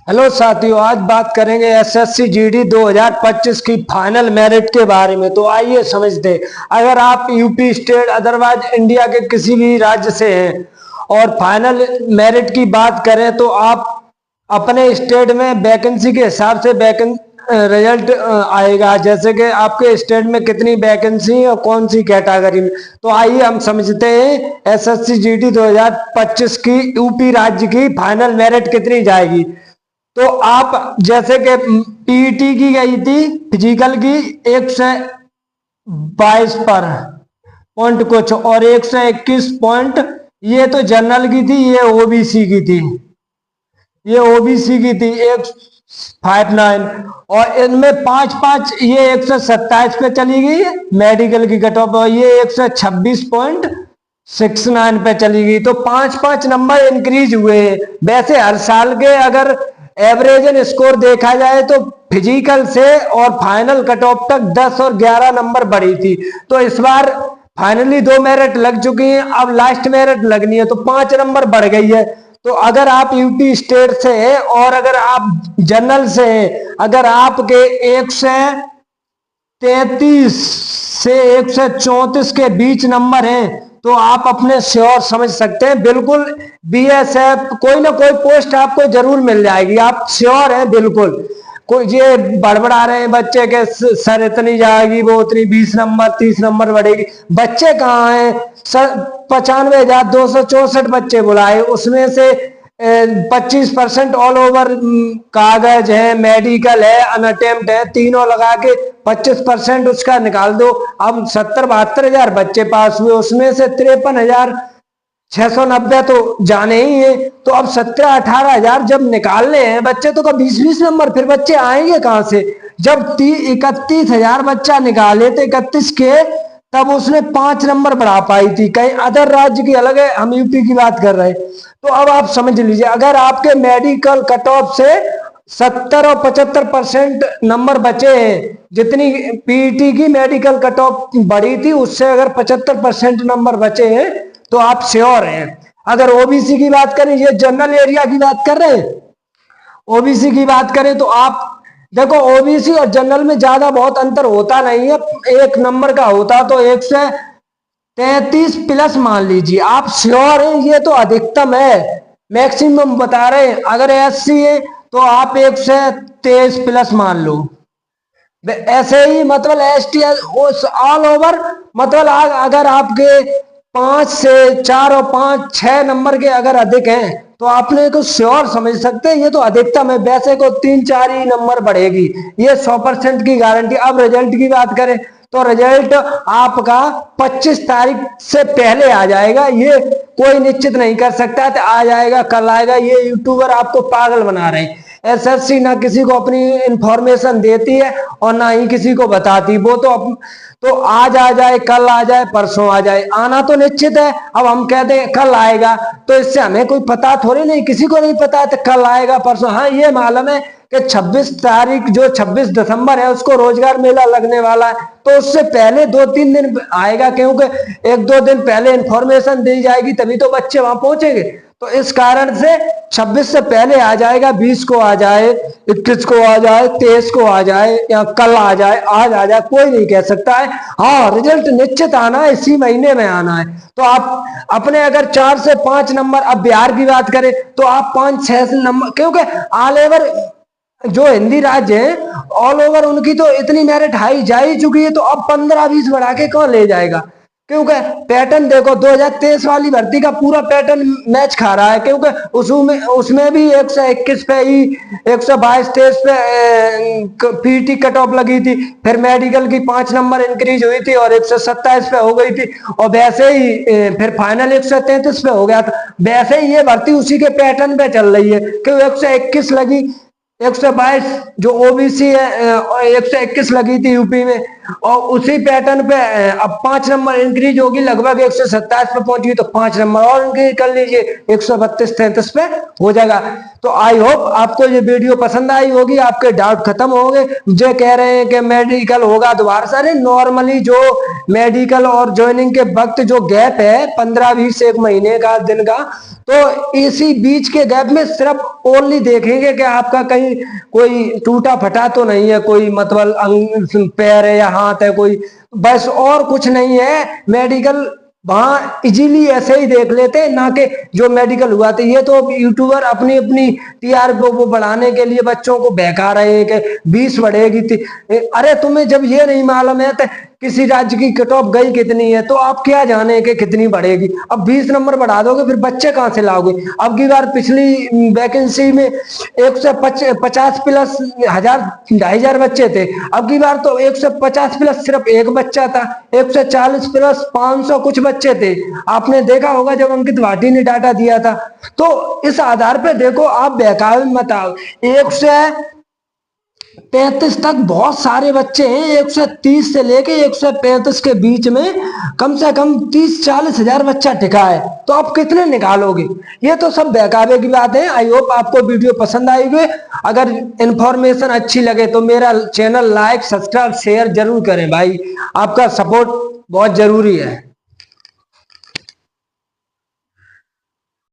Hello साथियों, आज बात करेंगे एसएससी जीडी 2025 की फाइनल मेरिट के बारे में। तो आइए समझते हैं। अगर आप यूपी स्टेट अदरवाइज इंडिया के किसी भी राज्य से हैं और फाइनल मेरिट की बात करें तो आप अपने स्टेट में वैकेंसी के हिसाब से रिजल्ट आएगा, जैसे कि आपके स्टेट में कितनी वैकेंसी है और कौन सी कैटेगरी में। तो आइए हम समझते हैं एसएससी जीडी 2025 की यूपी राज्य की फाइनल मेरिट कितनी जाएगी। तो आप जैसे कि पीईटी की गई थी फिजिकल की 122 पर पॉइंट कुछ और 121 पॉइंट, ये तो जनरल की थी, ये ओबीसी की थी, ये ओबीसी की थी 159। और इनमें 5-5 ये 127 पे चली गई मेडिकल की कट ऑफ, और ये 126.69 पे चली गई। तो 5-5 नंबर इंक्रीज हुए। वैसे हर साल के अगर एवरेज स्कोर देखा जाए तो फिजिकल से और फाइनल कट ऑफ तक 10 और 11 नंबर बढ़ी थी। तो इस बार फाइनली 2 मेरिट लग चुकी हैं, अब लास्ट मेरिट लगनी है तो 5 नंबर बढ़ गई है। तो अगर आप यूपी स्टेट से हैं और अगर आप जनरल से हैं, अगर आपके 133 से 134 के बीच नंबर हैं तो आप अपने श्योर समझ सकते हैं, बिल्कुल बीएसएफ कोई ना कोई पोस्ट आपको जरूर मिल जाएगी। आप श्योर हैं बिल्कुल। कोई ये बड़बड़ा रहे हैं बच्चे के सर इतनी जाएगी, वो उतनी 20 नंबर 30 नंबर बढ़ेगी। बच्चे कहाँ हैं? सर 95,264 बच्चे बुलाए, उसमें से 25% ऑल ओवर कागज है, मेडिकल है, अनअटेम्प्ट है, तीनों लगा के 25% उसका निकाल दो। अब 70-72 हजार बच्चे पास हुए, उसमें से 53,690 तो जाने ही है। तो अब 17-18 हजार जब निकालने हैं बच्चे तो 20-20 नंबर, फिर बच्चे आएंगे कहां से? जब 31,000 बच्चा निकाले थे 31 के, तब उसने 5 नंबर बढ़ा पाई थी। कहीं अदर राज्य की अलग है, हम यूपी की बात कर रहे हैं। तो अब आप समझ लीजिए, अगर आपके मेडिकल कट ऑफ से 70 और 75% नंबर बचे हैं, जितनी पीईटी की मेडिकल कट ऑफ बढ़ी थी उससे अगर 75% नंबर बचे हैं तो आप श्योर हैं। अगर ओबीसी की बात करें, ये जनरल एरिया की बात कर रहे हैं, ओबीसी की बात करें तो आप देखो ओबीसी और जनरल में ज्यादा बहुत अंतर होता नहीं है, 1 नंबर का होता तो 133 प्लस मान लीजिए। आप श्योर हैं? ये तो अधिकतम है, मैक्सिमम बता रहे हैं। अगर एससी है तो आप 123 प्लस मान लो। ऐसे ही मतलब एसटी ऑल ओवर, मतलब अगर आपके 5 से 4 और 5 6 नंबर के अगर अधिक हैं तो आपने को श्योर समझ सकते हैं ये तो अधिकतम है। वैसे को 3-4 ही नंबर बढ़ेगी, ये 100% की गारंटी। अब रिजल्ट की बात करें तो रिजल्ट आपका 25 तारीख से पहले आ जाएगा, ये कोई निश्चित नहीं कर सकता तो आ जाएगा कल आएगा। ये यूट्यूबर आपको पागल बना रहे हैं। एसएससी ना किसी को अपनी इंफॉर्मेशन देती है और ना ही किसी को बताती। वो तो आज आ जाए, कल आ जाए, परसों आ जाए, आना तो निश्चित है। अब हम कहते हैं कल आएगा तो इससे हमें कोई पता थोड़ी नहीं, किसी को नहीं पता है तो कल आएगा परसों। हाँ ये मालूम है कि 26 तारीख जो 26 दिसंबर है उसको रोजगार मेला लगने वाला है, तो उससे पहले 2-3 दिन आएगा, क्योंकि 1-2 दिन पहले इंफॉर्मेशन दी जाएगी तभी तो बच्चे वहां पहुंचेंगे। तो इस कारण से 26 से पहले आ जाएगा, 20 को आ जाए, 21 को आ जाए, 23 को आ जाए या कल आ जाए, आज आ जाए, कोई नहीं कह सकता है। हाँ रिजल्ट निश्चित आना है, इसी महीने में आना है। तो आप अपने अगर 4 से 5 नंबर, अब बिहार की बात करें तो आप 5-6 नंबर, क्योंकि ऑल ओवर जो हिंदी राज्य है ऑल ओवर उनकी तो इतनी मेरिट हाई जा ही चुकी है, तो अब 15-20 बढ़ा के कौन ले जाएगा? क्योंकि पैटर्न देखो 2023 वाली भर्ती का पूरा पैटर्न मैच खा रहा है, क्योंकि उसमें भी 121 पे ही 122-23 पे पीटी कट ऑफ लगी थी, फिर मेडिकल की 5 नंबर इंक्रीज हुई थी और 127 पे हो गई थी, और वैसे ही फिर फाइनल 133 पे हो गया था। वैसे ही ये भर्ती उसी के पैटर्न पे चल रही है, क्योंकि 121 लगी, 122 जो ओबीसी है 121 लगी थी यूपी में, और उसी पैटर्न पे अब 5 नंबर इंक्रीज होगी, लगभग 127 पे पहुंची तो 5 नंबर और इंक्रीज कर लीजिए, 132-33 पे हो जाएगा। तो आई होप आपको ये वीडियो पसंद आई होगी, आपके डाउट खत्म हो गए। जो कह रहे हैं कि मेडिकल होगा दोबारा से, अरे नॉर्मली जो मेडिकल और ज्वाइनिंग के वक्त जो गैप है 15-20 एक महीने का दिन का, तो इसी बीच के गैप में सिर्फ ओनली देखेंगे कि आपका कहीं कोई टूटा फटा तो नहीं है, कोई मतलब पैर है या हाथ है कोई, बस और कुछ नहीं है। मेडिकल वहां इजीली ऐसे ही देख लेते हैं, ना कि जो मेडिकल हुआ था। ये तो यूट्यूबर अपनी अपनी टीआरपी को बढ़ाने के लिए बच्चों को बहका रहे हैं कि 20 बढ़ेगी। अरे तुम्हें जब ये नहीं मालूम है तो किसी राज्य की कट ऑफ गई कितनी है, तो आप क्या जाने कि कितनी बढ़ेगी। अब 20 नंबर बढ़ा दोगे फिर बच्चे कहां से लाओगे। अब की बार पिछली वैकेंसी में 150 प्लस 1000-2500 बच्चे थे, अब की बार तो 150 प्लस सिर्फ एक बच्चा था, 140 प्लस 500 कुछ बच्चे थे। आपने देखा होगा जब अंकित भाटी ने डाटा दिया था। तो इस आधार पर देखो, आप बहकावे मत आओ। 135 तक बहुत सारे बच्चे हैं, 130 से लेके 135 के बीच में कम से कम 30-40 हजार बच्चा टिका है, तो आप कितने निकालोगे। ये तो सब बहकावे की बात है। आई होप आपको वीडियो पसंद आई होगी। अगर इंफॉर्मेशन अच्छी लगे तो मेरा चैनल लाइक सब्सक्राइब शेयर जरूर करें भाई, आपका सपोर्ट बहुत जरूरी है।